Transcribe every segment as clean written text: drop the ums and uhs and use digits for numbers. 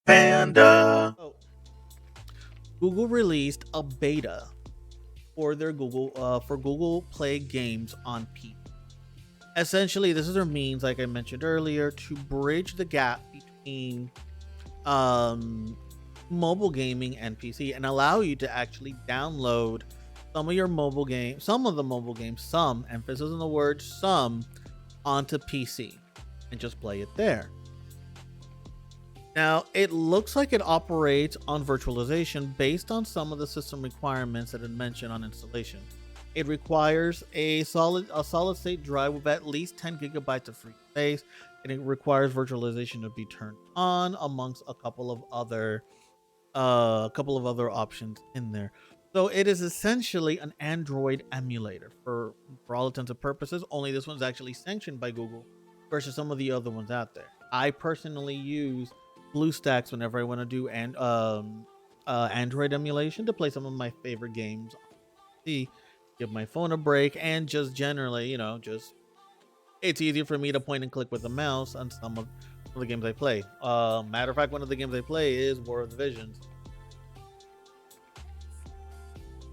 Panda. Oh, Google released a beta for their Google Play games on PC. Essentially, this is their means, like I mentioned earlier, to bridge the gap between um, mobile gaming and PC, and allow you to actually download some of the mobile games, some emphasis on the word some, onto PC, and just play it there. Now, it looks like it operates on virtualization based on some of the system requirements that it mentioned on installation. It requires a solid state drive with at least 10 gigabytes of free space, and it requires virtualization to be turned on amongst a couple of other options in there. So it is essentially an Android emulator for all intents and purposes. Only this one's actually sanctioned by Google versus some of the other ones out there. I personally use BlueStacks whenever I want to do Android emulation to play some of my favorite games on PC, give my phone a break, and just generally, just it's easier for me to point and click with the mouse on some of the games I play. Matter of fact, one of the games I play is War of the Visions.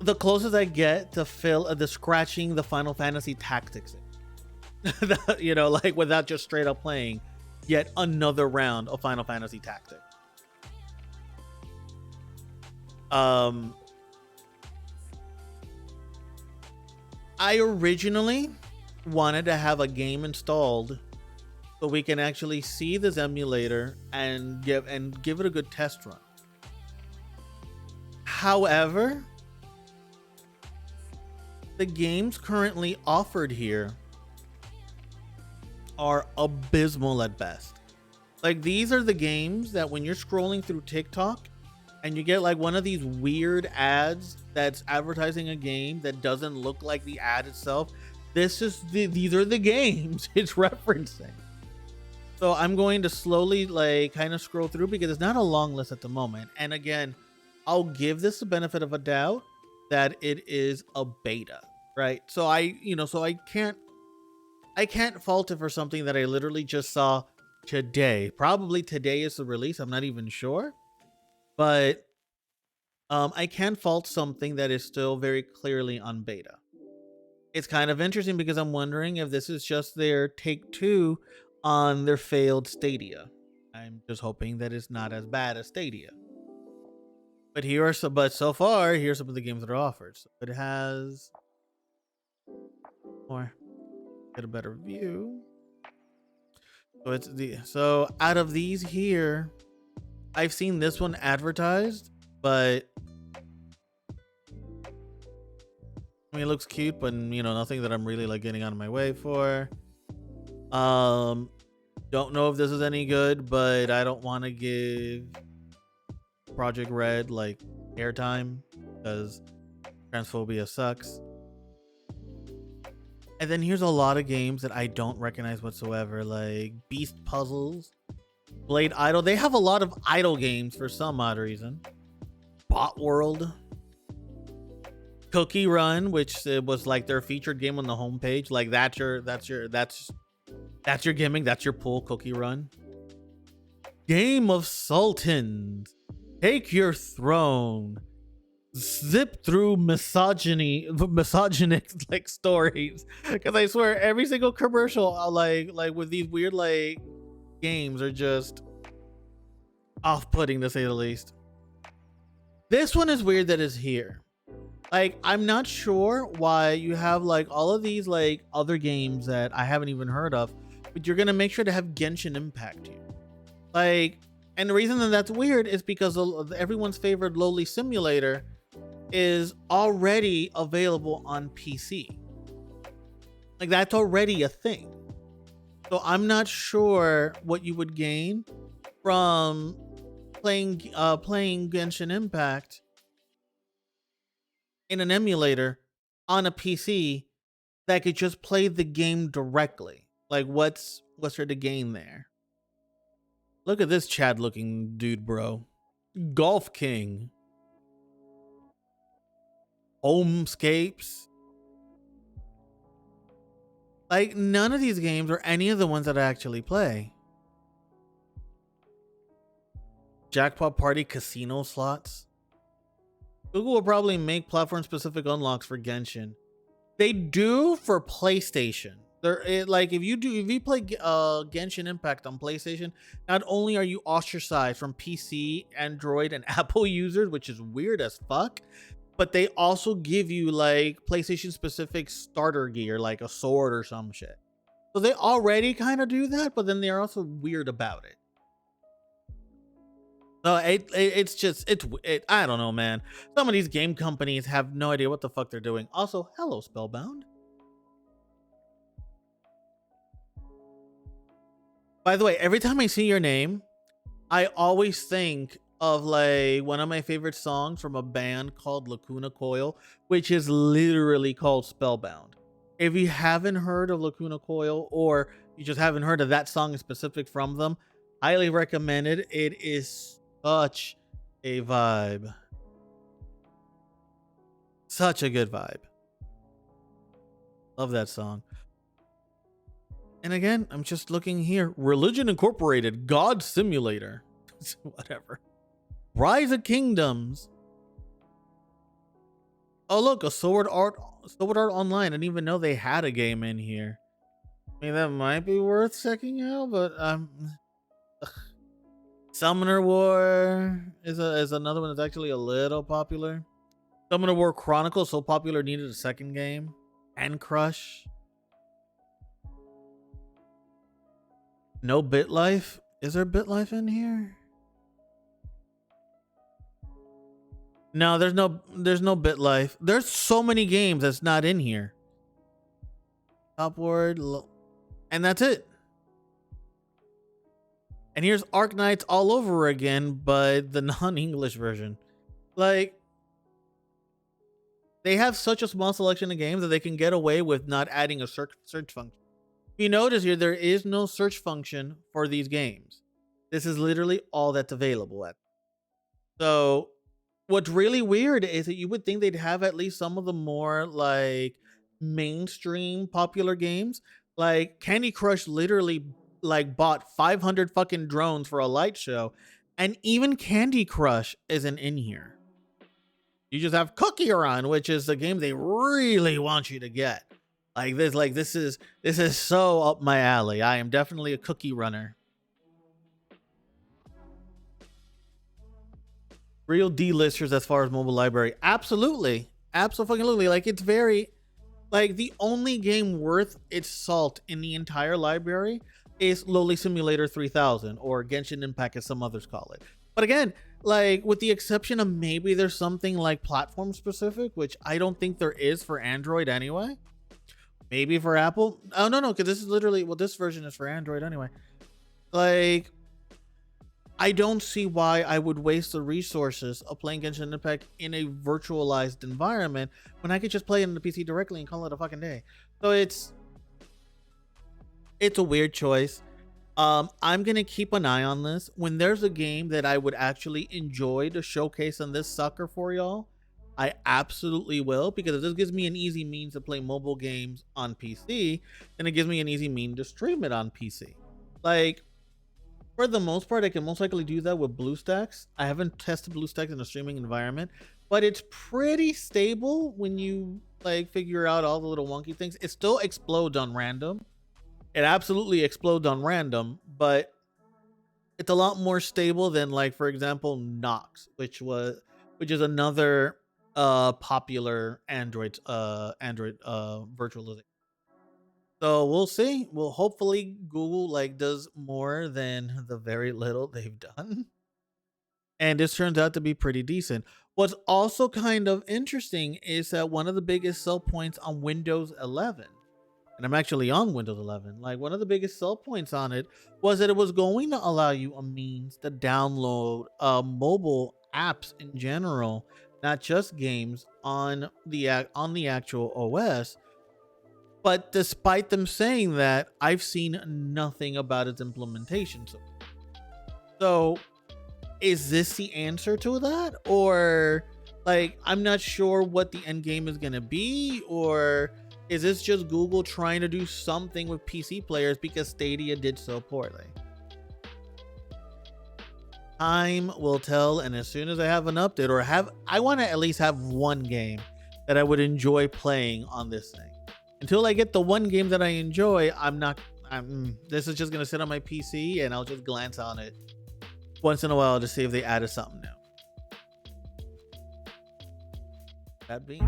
The closest I get to the scratching the Final Fantasy Tactics, like without just straight up playing yet another round of Final Fantasy Tactics. I originally wanted to have a game installed so we can actually see this emulator and give it a good test run. However, the games currently offered here are abysmal at best. Like, these are the games that when you're scrolling through TikTok and you get like one of these weird ads that's advertising a game that doesn't look like the ad itself, these are the games it's referencing. So I'm going to slowly kind of scroll through because it's not a long list at the moment. And again, I'll give this the benefit of a doubt that it is a beta, right? So I can't fault it for something that I literally just saw today. Probably today is the release. I'm not even sure. But I can fault something that is still very clearly on beta. It's kind of interesting because I'm wondering if this is just their take two on their failed Stadia. I'm just hoping that it's not as bad as Stadia. But so far, here's some of the games that are offered. So it has more, get a better view. So out of these here, I've seen this one advertised, but I mean, it looks cute, but nothing that I'm really getting out of my way for. Don't know if this is any good, but I don't want to give Project Red airtime because transphobia sucks. And then here's a lot of games that I don't recognize whatsoever, like Beast Puzzles, Blade Idol. They have a lot of idle games for some odd reason. Bot World, Cookie Run, which was like their featured game on the homepage. Like that's your gimmick. That's your pull, Cookie Run. Game of Sultans, Take Your Throne, zip through misogynic stories. Because I swear every single commercial, like with these weird games are just off-putting to say the least. This one is weird that it's here. I'm not sure why you have all of these other games that I haven't even heard of, but you're gonna make sure to have Genshin Impact here. And the reason that that's weird is because everyone's favorite lowly simulator is already available on PC. That's already a thing. So I'm not sure what you would gain from playing Genshin Impact in an emulator on a PC that could just play the game directly. What's there to gain there? Look at this Chad looking dude, bro. Golf King, Homescapes. None of these games are any of the ones that I actually play. Jackpot Party casino slots. Google will probably make platform-specific unlocks for Genshin. They do for PlayStation. Like if you play Genshin Impact on PlayStation, not only are you ostracized from PC, Android, and Apple users, which is weird as fuck, but they also give you like PlayStation specific starter gear, like a sword or some shit. So they already kind of do that, but then they're also weird about it. No, I don't know, man. Some of these game companies have no idea what the fuck they're doing. Also, hello, Spellbound. By the way, every time I see your name, I always think of like one of my favorite songs from a band called Lacuna Coil, which is literally called Spellbound. If you haven't heard of Lacuna Coil, or you just haven't heard of that song specific from them, highly recommend it. It is such a vibe. Such a good vibe. Love that song. And again, I'm just looking here. Religion Incorporated, God Simulator. Whatever. Rise of Kingdoms. Oh look, a Sword Art Online. I didn't even know they had a game in here. I mean, that might be worth checking out, but Summoner War is another one that's actually a little popular. Summoner War Chronicles, so popular needed a second game. And Crush. No BitLife? Is there BitLife in here? No, there's no BitLife. There's so many games that's not in here. Upward, and that's it. And here's Arknights all over again, but the non-English version. Like, they have such a small selection of games that they can get away with not adding a search function. If you notice here, there is no search function for these games. This is literally all that's available at. So what's really weird is that you would think they'd have at least some of the more like mainstream popular games. Like Candy Crush literally like bought 500 fucking drones for a light show, and even Candy Crush isn't in here. You just have Cookie Run, which is the game they really want you to get. This is so up my alley. I am definitely a cookie runner. Real D-listers as far as mobile library. Absolutely. Absolutely. Like, it's very, like, the only game worth its salt in the entire library is Lowly Simulator 3000, or Genshin Impact as some others call it. But again, like, with the exception of maybe there's something like platform specific, which I don't think there is for Android anyway. Maybe for Apple. Oh, no, because this is literally, well, this version is for Android anyway. Like, I don't see why I would waste the resources of playing Genshin Impact in a virtualized environment when I could just play it on the PC directly and call it a fucking day. So it's a weird choice. I'm going to keep an eye on this. When there's a game that I would actually enjoy to showcase on this sucker for y'all, I absolutely will, because if this gives me an easy means to play mobile games on PC, then it gives me an easy mean to stream it on PC. Like, for the most part, I can most likely do that with BlueStacks. I haven't tested BlueStacks in a streaming environment, but it's pretty stable when you like figure out all the little wonky things. It still explodes on random. It absolutely explodes on random, but it's a lot more stable than, like, for example, Nox, which is another popular Android virtualization. So we'll see. Well, hopefully Google like does more than the very little they've done, and this turns out to be pretty decent. What's also kind of interesting is that one of the biggest sell points on Windows 11, and I'm actually on Windows 11, like, one of the biggest sell points on it was that it was going to allow you a means to download mobile apps in general, not just games, on the actual OS. But despite them saying that, I've seen nothing about its implementation. So is this the answer to that? Or, like, I'm not sure what the end game is going to be, or is this just Google trying to do something with PC players because Stadia did so poorly? Time will tell, and as soon as I have an update or I want to at least have one game that I would enjoy playing on this thing. Until I get the one game that I enjoy, this is just gonna sit on my PC and I'll just glance on it once in a while to see if they added something new. That being